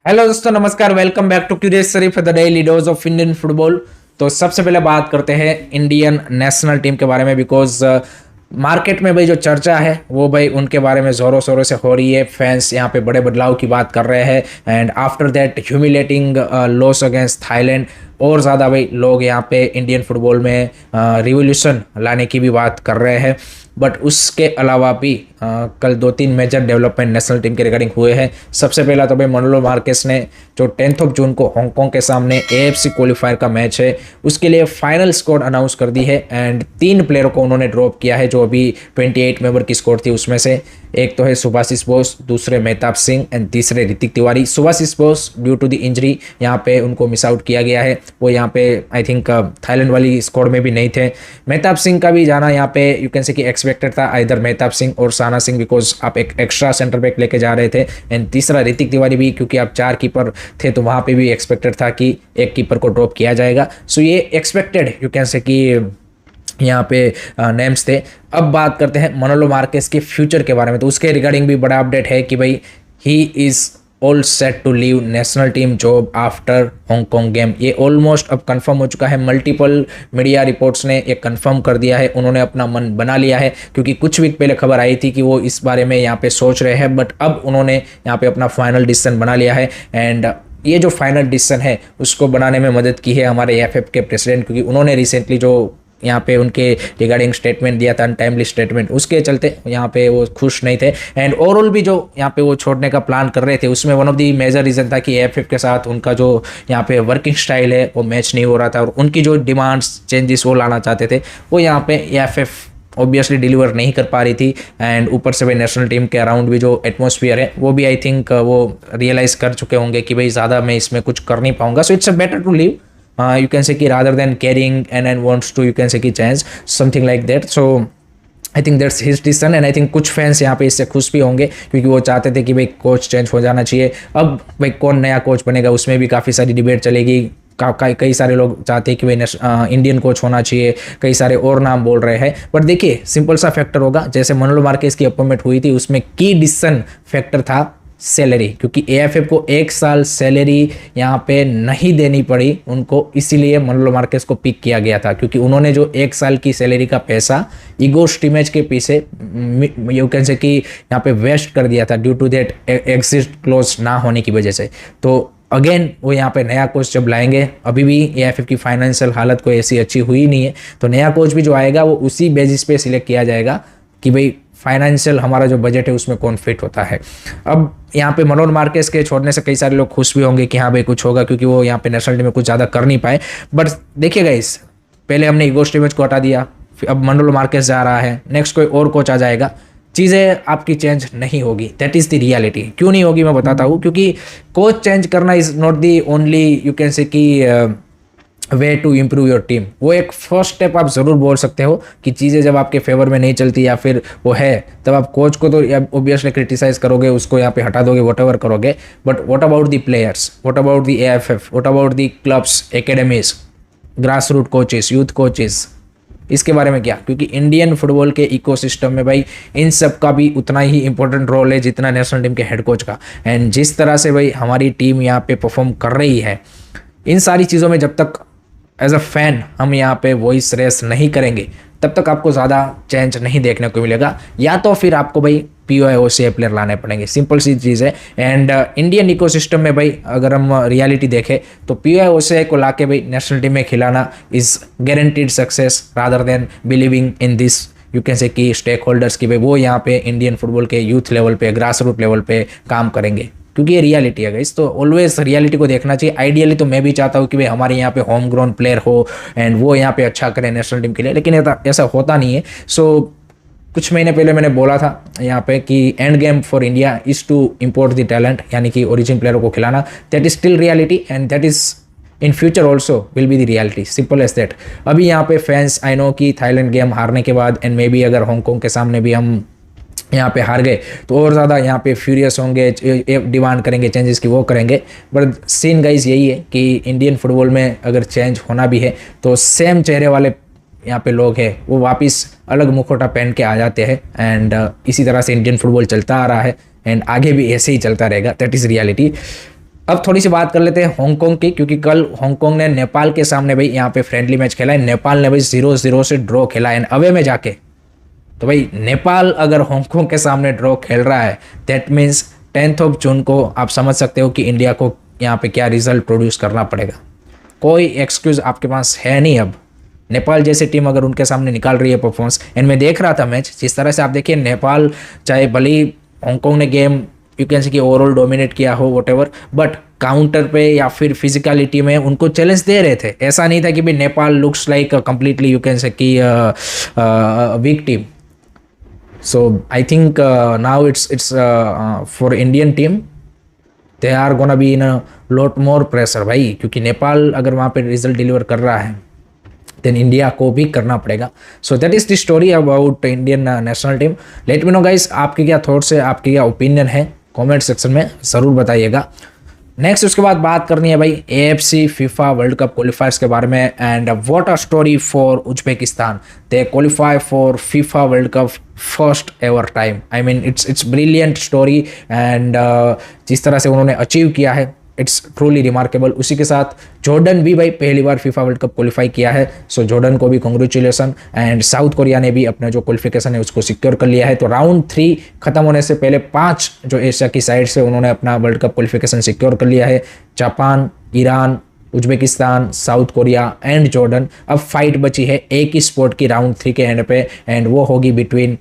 Hello दोस्तों, नमस्कार। Welcome back to curious Sharif the daily dose of Indian football. तो सबसे पहले बात करते हैं इंडियन नेशनल टीम के बारे में, बिकॉज मार्केट में भाई जो चर्चा है वो भाई उनके बारे में ज़ोरों शोरों से हो रही है। फैंस यहाँ पे बड़े बदलाव की बात कर रहे हैं and after that humiliating loss against Thailand और ज़्यादा भाई लोग यहाँ पे इंडियन फुटबॉल में रिवोल्यूशन लाने की भी बात कर रहे हैं। बट उसके अलावा भी कल 2-3 मेजर डेवलपमेंट नेशनल टीम के रिगार्डिंग हुए हैं। सबसे पहला तो भाई मनोलो मार्केस ने जो 10 जून को हांगकांग के सामने एएफसी क्वालिफायर का मैच है उसके लिए फाइनल स्क्वाड अनाउंस कर दी है एंड 3 प्लेयरों को उन्होंने ड्रॉप किया है जो अभी 28 मेंबर की स्क्वाड थी। उसमें से एक तो है सुभाशिष बोस, दूसरे मेहताब सिंह एंड तीसरे Hrithik Tiwari. Subhashish Bose due to the injury यहाँ पे उनको मिस आउट किया गया है, वो यहाँ पे आई थिंक थाईलैंड वाली स्क्वाड में भी नहीं थे। मेहताब सिंह का भी जाना यहाँ पे यू कैन से कि एक्सपेक्टेड था, आइदर मेहताब सिंह और साना सिंह, बिकॉज आप एक एक्स्ट्रा सेंटर बैक लेके जा रहे थे। एंड तीसरा ऋतिक तिवारी भी, क्योंकि आप 4 कीपर थे तो वहाँ पे भी एक्सपेक्टेड था कि एक कीपर को ड्रॉप किया जाएगा। सो ये एक्सपेक्टेड यू कैन से कि यहाँ पे नेम्स थे। अब बात करते हैं मनोलो मार्केस के फ्यूचर के बारे में। तो उसके रिगार्डिंग भी बड़ा अपडेट है कि भाई he is all set to leave national team job after Hong Kong game. ये ऑलमोस्ट अब कंफर्म हो चुका है। मल्टीपल मीडिया रिपोर्ट्स ने ये कंफर्म कर दिया है, उन्होंने अपना मन बना लिया है, क्योंकि कुछ वीक पहले खबर आई थी कि वो इस बारे में यहाँ पे सोच रहे हैं। बट अब उन्होंने यहाँ पे अपना फाइनल डिसीजन बना लिया है एंड ये जो फाइनल डिसीजन है उसको बनाने में मदद की है हमारे एएफएफ के प्रेसिडेंट, क्योंकि उन्होंने रिसेंटली जो यहाँ पे उनके रिगार्डिंग स्टेटमेंट दिया था, अनटाइमली स्टेटमेंट, उसके चलते यहाँ पे वो खुश नहीं थे। एंड ओवरऑल भी जो यहाँ पे वो छोड़ने का प्लान कर रहे थे उसमें one of the major reason था कि एएफएफ के साथ उनका जो यहाँ पे वर्किंग स्टाइल है वो मैच नहीं हो रहा था और उनकी जो डिमांड्स चेंजेस वो लाना चाहते थे वो यहाँ पे एएफएफ ऑब्वियसली डिलीवर नहीं कर पा रही थी। एंड ऊपर से भाई नेशनल टीम के अराउंड भी जो एटमॉस्फेयर है वो भी आई थिंक वो रियलाइज़ कर चुके होंगे कि भाई ज़्यादा मैं इसमें कुछ कर नहीं पाऊंगा। So it's a better to leave you can say कि rather than carrying and wants to you can say कि change something like that. So I think that's his decision and I think कुछ fans यहाँ पे इससे खुश भी होंगे क्योंकि वो चाहते थे कि भाई कोच चेंज हो जाना चाहिए। अब भाई कौन नया कोच बनेगा उसमें भी काफ़ी सारी डिबेट चलेगी। कई सारे लोग चाहते हैं कि भाई इंडियन कोच होना चाहिए, कई सारे और नाम बोल रहे हैं। बट देखिए सिंपल सा फैक्टर होगा, जैसे मनोलो मार्केस की अपॉइंटमेंट हुई थी उसमें की डिसीजन फैक्टर था सैलरी, क्योंकि एएफएफ को 1 साल सैलरी यहाँ पे नहीं देनी पड़ी उनको, इसीलिए मनोलो मार्केस को पिक किया गया था, क्योंकि उन्होंने जो 1 साल की सैलरी का पैसा ईगो स्टीमेज के पीछे यू कैन से कि यहाँ पे वेस्ट कर दिया था due to that exit close ना होने की वजह से। तो अगेन वो यहाँ पे नया कोच जब लाएंगे, अभी भी एएफएफ की फाइनेंशियल हालत कोई ऐसी अच्छी हुई नहीं है, तो नया कोच भी जो आएगा वो उसी बेसिस पे सिलेक्ट किया जाएगा कि भाई फाइनेंशियल हमारा जो बजट है उसमें कौन फिट होता है। अब यहाँ पे मनोलो मार्केस के छोड़ने से कई सारे लोग खुश भी होंगे कि हाँ भाई कुछ होगा, क्योंकि वो यहाँ पे नेशनल टीम में कुछ ज़्यादा कर नहीं पाए। बट देखिए गाइस, पहले हमने ईगो स्टीमेज को हटा दिया, फिर अब मनोलो मार्केस जा रहा है, नेक्स्ट कोई और कोच आ जाएगा, चीज़ें आपकी चेंज नहीं होगी। That is the reality. क्यों नहीं होगी मैं बताता हूँ, क्योंकि कोच चेंज करना is not the only you can say कि way to improve your team. वो एक फर्स्ट स्टेप आप ज़रूर बोल सकते हो कि चीज़ें जब आपके फेवर में नहीं चलती या फिर वो है, तब आप कोच को तो ऑब्वियसली क्रिटिसाइज करोगे, उसको यहाँ पे हटा दोगे, वॉटएवर करोगे। But what about the players, what about the AFF, what about the clubs, academies, grass root coaches, youth coaches, इसके बारे में क्या? क्योंकि इंडियन फुटबॉल के इकोसिस्टम में भाई इन सब का भी उतना ही इंपॉर्टेंट रोल है जितना नेशनल टीम के हेड कोच का। एंड जिस तरह से भाई हमारी टीम यहाँ पे परफॉर्म कर रही है, इन सारी चीज़ों में जब तक एज अ फैन हम यहाँ पे वॉइस रेस नहीं करेंगे तब तक आपको ज़्यादा चेंज नहीं देखने को मिलेगा, या तो फिर आपको भाई POI/OCI प्लेयर लाने पड़ेंगे। सिंपल सी चीज़ है। एंड इंडियन इकोसिस्टम में भाई अगर हम रियलिटी देखें तो POI/OCI को लाके भाई नेशनल टीम में खिलाना is guaranteed success rather than believing in this you can say कि स्टेक होल्डर्स की भाई वो यहाँ पे इंडियन फुटबॉल के यूथ लेवल पे, ग्रास रूट लेवल पे काम करेंगे, क्योंकि ये रियलिटी है गाइस। तो ऑलवेज रियलिटी को देखना चाहिए। आइडियली तो मैं भी चाहता हूँ कि भाई हमारे यहाँ पे होम ग्राउंड प्लेयर हो एंड वो यहाँ पे अच्छा करे नेशनल टीम के लिए, लेकिन ऐसा होता नहीं है। सो कुछ महीने पहले मैंने बोला था यहाँ पे कि and game for India is to import the talent, यानी कि ओरिजिन प्लेयरों को खिलाना। That is still reality and that is in future also will be the reality, simple as that. अभी यहाँ पे फैंस आई नो कि थाईलैंड गेम हारने के बाद एंड मे बी अगर हांगकांग के सामने भी हम यहाँ पे हार गए तो और ज़्यादा यहाँ पे फ्यूरियस होंगे, डिमांड करेंगे चेंजेस की, वो करेंगे। बट सीन गाइस यही है कि इंडियन फुटबॉल में अगर चेंज होना भी है तो सेम चेहरे वाले यहाँ पे लोग हैं वो वापस अलग मुखौटा पहन के आ जाते हैं। एंड इसी तरह से इंडियन फुटबॉल चलता आ रहा है एंड आगे भी ऐसे ही चलता रहेगा। That is reality. अब थोड़ी सी बात कर लेते हैं हांगकांग की, क्योंकि कल हांगकांग ने नेपाल के सामने भाई यहाँ पे फ्रेंडली मैच खेला है। नेपाल ने भाई 0-0 से ड्रॉ खेला है अवे में जाके। तो भाई नेपाल अगर हांगकांग के सामने ड्रॉ खेल रहा है, दैट मीन्स 10 जून को आप समझ सकते हो कि इंडिया को यहाँ पे क्या रिजल्ट प्रोड्यूस करना पड़ेगा। कोई एक्सक्यूज आपके पास है नहीं अब। नेपाल जैसी टीम अगर उनके सामने निकाल रही है परफॉर्मेंस, एंड मैं देख रहा था मैच, जिस तरह से आप देखिए नेपाल, चाहे भले ही हांगकांग ने गेम यू कैन से कि ओवरऑल डोमिनेट किया हो वॉटेवर, बट काउंटर पे या फिर फिजिकलिटी में उनको चैलेंज दे रहे थे। ऐसा नहीं था कि भाई Nepal looks like completely you can say कि weak team. So I think now it's for Indian team, they are gonna be in a lot more pressure भाई, क्योंकि नेपाल अगर वहाँ पे रिजल्ट डिलीवर कर रहा है देन इंडिया को भी करना पड़ेगा। So that is the story about Indian national team. Let me know guys, आपके क्या थॉट्स है, आपके क्या ओपिनियन है, कमेंट सेक्शन में ज़रूर बताइएगा। नेक्स्ट उसके बाद बात करनी है भाई AFC फीफा वर्ल्ड कप क्वालिफायर्स के बारे में। And what a story for Uzbekistan, they qualify for FIFA world cup first ever time. I mean it's brilliant story, and जिस तरह से उन्होंने अचीव किया है इट्स ट्रूली रिमार्केबल। उसी के साथ जॉर्डन भी भाई पहली बार फीफा वर्ल्ड कप क्वालिफाई किया है, सो जॉर्डन को भी कॉन्ग्रेचुलेसन। एंड साउथ कोरिया ने भी अपना जो क्वालिफिकेशन है उसको सिक्योर कर लिया है। तो राउंड 3 खत्म होने से पहले 5 जो एशिया की साइड से उन्होंने अपना वर्ल्ड कप क्वालिफिकेशन सिक्योर कर लिया है। Japan, Iran, Uzbekistan, south Korea and Jordan. अब फाइट बची है एक ही स्पोर्ट की राउंड 3 के एंड पे, एंड वो होगी between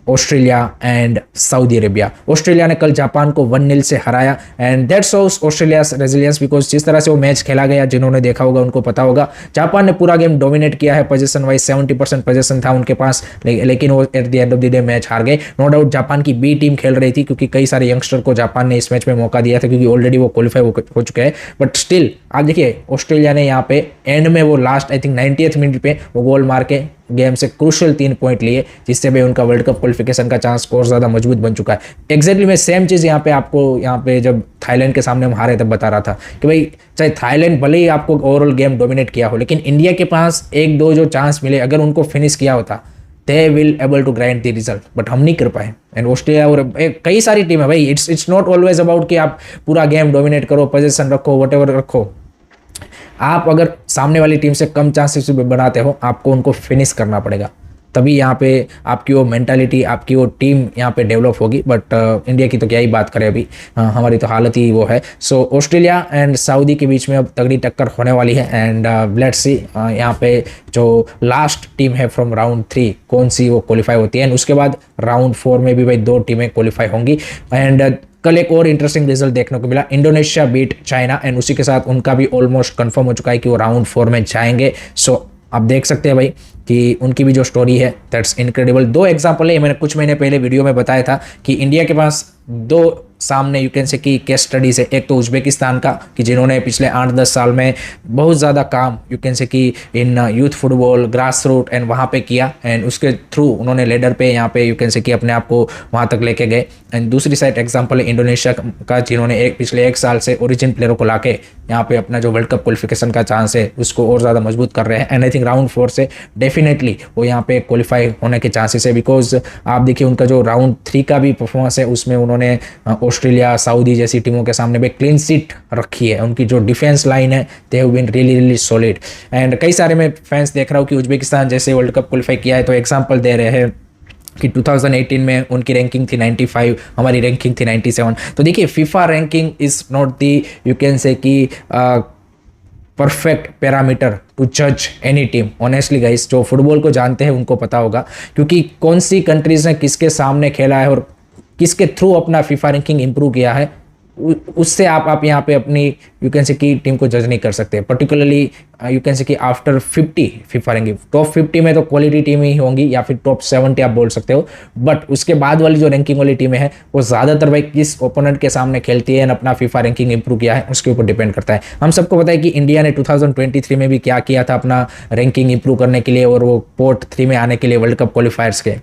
Australia and Saudi Arabia. Australia ने कल जापान को 1-0 से हराया, and that shows Australia's resilience, because जिस तरह से वो मैच खेला गया, जिन्होंने देखा होगा उनको पता होगा। जापान ने पूरा गेम डोमिनेट किया है, पोजीशन वाइज 70% पोजीशन था उनके पास, लेकिन वो at the end of the day match हार गए। नो डाउट जापान की बी टीम खेल रही थी, क्योंकि कई सारे यंगस्टर को जापान ने इस मैच में मौका दिया था, क्योंकि ऑलरेडी वो क्वालिफाई हो चुके हैं। बट स्टिल आप देखिए ऑस्ट्रेलिया ने यहाँ पे एंड में वो last I think 90th minute पे वो गोल मार के गेम से क्रूशियल 3 पॉइंट लिए, जिससे भी उनका वर्ल्ड कप क्वालिफिकेशन का चांस और ज़्यादा मजबूत बन चुका है। एक्जैक्टली मैं सेम चीज़ यहाँ पे आपको यहाँ पे जब थाईलैंड के सामने हम हारे तब बता रहा था कि भाई चाहे थाईलैंड भले ही आपको ओवरऑल गेम डोमिनेट किया हो, लेकिन इंडिया के पास 1-2 जो चांस मिले, अगर उनको फिनिश किया होता they will able to grind the result, but हम नहीं कर पाए। एंड ऑस्ट्रेलिया और कई सारी टीम है भाई, इट्स नॉट ऑलवेज अबाउट कि आप पूरा गेम डोमिनेट करो, पोजीशन रखो, वटेवर रखो। आप अगर सामने वाली टीम से कम चांसेस बनाते हो, आपको उनको फिनिश करना पड़ेगा, तभी यहाँ पे आपकी वो मेंटालिटी, आपकी वो टीम यहाँ पे डेवलप होगी। बट इंडिया की तो क्या ही बात करें अभी, हमारी तो हालत ही वो है। सो ऑस्ट्रेलिया एंड सऊदी के बीच में अब तगड़ी टक्कर होने वाली है, एंड लेट्स सी यहाँ पे जो लास्ट टीम है फ्रॉम राउंड 3 कौन सी वो क्वालिफाई होती है। एंड उसके बाद राउंड 4 में भी भाई 2 टीमें क्वालिफाई होंगी। एंड कल एक और इंटरेस्टिंग रिजल्ट देखने को मिला, इंडोनेशिया बीट चाइना, एंड उसी के साथ उनका भी ऑलमोस्ट कंफर्म हो चुका है कि वो राउंड 4 में जाएंगे। सो आप देख सकते हैं भाई कि उनकी भी जो स्टोरी है दैट्स इनक्रेडिबल। 2 एग्जाम्पल है, मैंने कुछ महीने पहले वीडियो में बताया था कि इंडिया के पास 2 सामने यू कैन से कि केस स्टडीज है। एक तो उज्बेकिस्तान का कि जिन्होंने पिछले 8-10 साल में बहुत ज़्यादा काम यू कैन से कि in youth football grass root and वहाँ पे किया, एंड उसके थ्रू उन्होंने लेडर पे यहाँ पे यू कैन से कि अपने आप को वहाँ तक लेके गए। एंड दूसरी साइड एग्जाम्पल है इंडोनेशिया का, जिन्होंने पिछले 1 साल से ओरिजिन प्लेयरों को लाके यहाँ पे अपना जो वर्ल्ड कप क्वालिफिकेशन का चांस है उसको और ज़्यादा मजबूत कर रहे हैं। एंड आई थिंक राउंड 4 से डेफिनेटली वो यहाँ पे क्वालिफाई होने के चांसेस है, बिकॉज आप देखिए उनका जो राउंड 3 का भी परफॉर्मेंस है उसमें उन्होंने ऑस्ट्रेलिया, सऊदी जैसी टीमों के सामने भी क्लीन सीट रखी है। उनकी जो डिफेंस लाइन है they have been really solid. And कई सारे मैं फैंस देख रहा हूँ कि उज्बेकिस्तान जैसे वर्ल्ड कप क्वालिफाई किया है तो एग्जांपल दे रहे हैं कि 2018 में उनकी रैंकिंग थी 95, हमारी रैंकिंग थी 97। तो देखिए FIFA ranking is not the you can say कि परफेक्ट पैरामीटर टू जज एनी टीम। ऑनेस्टली गाइस, जो फुटबॉल को जानते हैं उनको पता होगा, क्योंकि कौन सी कंट्रीज ने किसके सामने खेला है और किसके थ्रू अपना फीफा रैंकिंग इंप्रूव किया है, उससे आप यहाँ पे अपनी यू कैन से की टीम को जज नहीं कर सकते। पर्टिकुलरली यू कैन से कि आफ्टर 50 फीफा रैंकिंग, टॉप 50 में तो क्वालिटी टीम ही होंगी या फिर टॉप 70 आप बोल सकते हो, बट उसके बाद वाली जो रैंकिंग वाली टीमें हैं वो ज़्यादातर भाई किस ओपोनेंट के सामने खेलती है और अपना फीफा रैंकिंग इंप्रूव किया है उसके ऊपर डिपेंड करता है। हम सबको पता है कि इंडिया ने 2023 में भी क्या किया था अपना रैंकिंग इंप्रूव करने के लिए और वो पोर्ट 3 में आने के लिए वर्ल्ड कप क्वालिफायर्स के।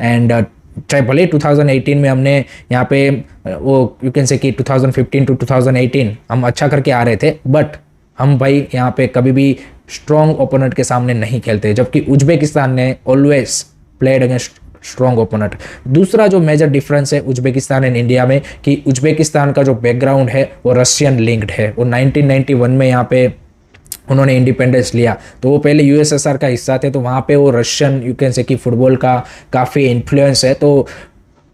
एंड चाहे भले 2018 में हमने यहाँ पे वो यू कैन से कि 2015 टू 2018 हम अच्छा करके आ रहे थे, बट हम भाई यहाँ पे कभी भी स्ट्रॉन्ग ओपोनेंट के सामने नहीं खेलते, जबकि उज्बेकिस्तान ने always played against strong opponent. दूसरा जो मेजर डिफरेंस है उज्बेकिस्तान एंड इंडिया में कि उज्बेकिस्तान का जो बैकग्राउंड है वो रशियन लिंक्ड है। वो 1991 में यहाँ पे उन्होंने इंडिपेंडेंस लिया, तो वो पहले यूएसएसआर का हिस्सा थे, तो वहाँ पे वो रशियन यू कैन से कि फुटबॉल का काफ़ी इन्फ्लुएंस है। तो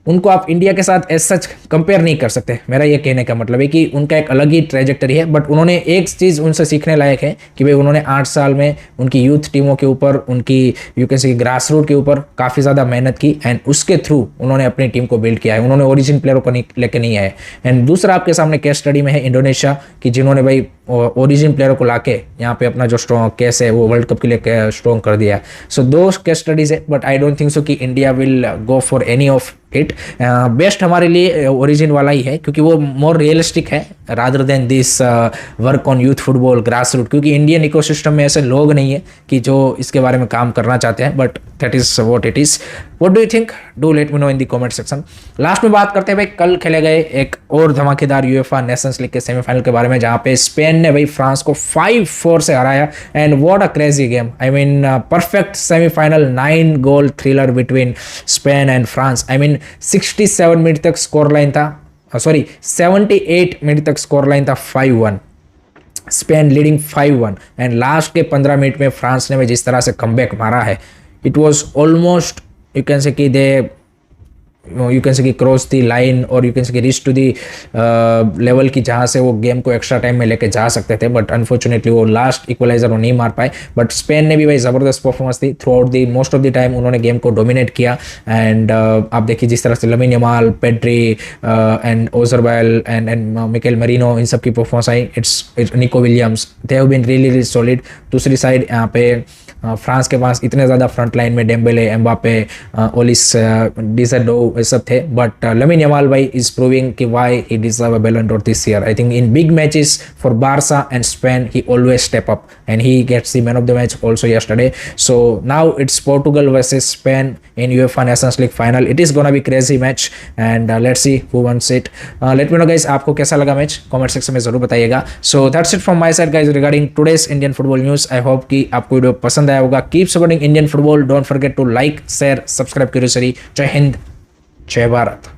उनको आप इंडिया के साथ एज सच कंपेयर नहीं कर सकते। मेरा ये कहने का मतलब है कि उनका एक अलग ही ट्रेजेक्टरी है, बट उन्होंने एक चीज़ उनसे सीखने लायक है कि भाई उन्होंने 8 साल में उनकी यूथ टीमों के ऊपर, उनकी you can say grass root के ऊपर काफ़ी ज़्यादा मेहनत की एंड उसके थ्रू उन्होंने अपनी टीम को बिल्ड किया है। उन्होंने ओरिजिन प्लेयरों को लेके नहीं आए। एंड दूसरा आपके सामने केस स्टडी में है इंडोनेशिया कि जिन्होंने भाई ओरिजिन प्लेयरों को लाके यहाँ पे अपना जो स्ट्रॉन्ग केस है वो वर्ल्ड कप के लिए स्ट्रॉन्ग कर दिया। सो दो केस स्टडीज है, but I don't think so कि India will go for any of it. Best हमारे लिए ओरिजिन वाला ही है क्योंकि वो मोर रियलिस्टिक है rather than this work on youth football grass root, क्योंकि इंडियन इकोसिस्टम में ऐसे लोग नहीं है कि जो इसके बारे में काम करना चाहते हैं। But that is what it is. What do you think? Do let me know in the comment section. Last में बात करते हैं भाई कल खेले गए एक और धमाकेदार यूएफए नेशंस लीग के सेमीफाइनल के बारे में, जहां पे स्पेन ने भाई फ्रांस को 5-4 से हराया and what a crazy game. I mean perfect semifinal, 9 goal thriller between Spain and France. I mean 67 minute तक स्कोर लाइन था, 78 मिनट तक स्कोर लाइन था 5-1, स्पेन लीडिंग 5-1 एंड लास्ट के 15 मिनट में फ्रांस ने जिस तरह से कमबैक मारा है, it was almost you can say कि दे यू कैन से कि क्रॉस दी लाइन और यू कैन से कि रीच टू दी लेवल की जहाँ से वो गेम को एक्स्ट्रा टाइम में लेके जा सकते थे, बट अनफॉर्चुनेटली वो लास्ट इक्वलाइजर वो नहीं मार पाए। बट स्पेन ने भी भाई ज़बरदस्त परफॉर्मेंस दी throughout the most of the time, उन्होंने गेम को डोमिनेट किया एंड आप देखिए जिस तरह से Lamine Yamal, Pedri and Oyarzabal and Mikel Merino, इन सब की परफॉर्मेंस आई। It's Nico Williams, they have been really solid. दूसरी साइड यहाँ पे फ्रांस के पास इतने ज़्यादा फ्रंट लाइन में डेम्बेले, एम्बापे, ओलिस, डिजर्डो ये सब थे, बट लमीन यमाल भाई इज प्रूविंग कि why he deserve a Ballon d'Or this year. I think in big matches for Barca and Spain he always step up and he gets the man of the match also yesterday. So now it's Portugal versus Spain in UEFA Nations League final. It is gonna be crazy match and let's see who wins it. Let me know guys आपको कैसा लगा match, comment section में जरूर बताइएगा। So that's it from my side guys regarding today's Indian football news. I hope कि आपको video पसंद आया होगा। Keep supporting Indian football. Don't forget to like, share, subscribe curiosity. जय हिंद, जय भारत।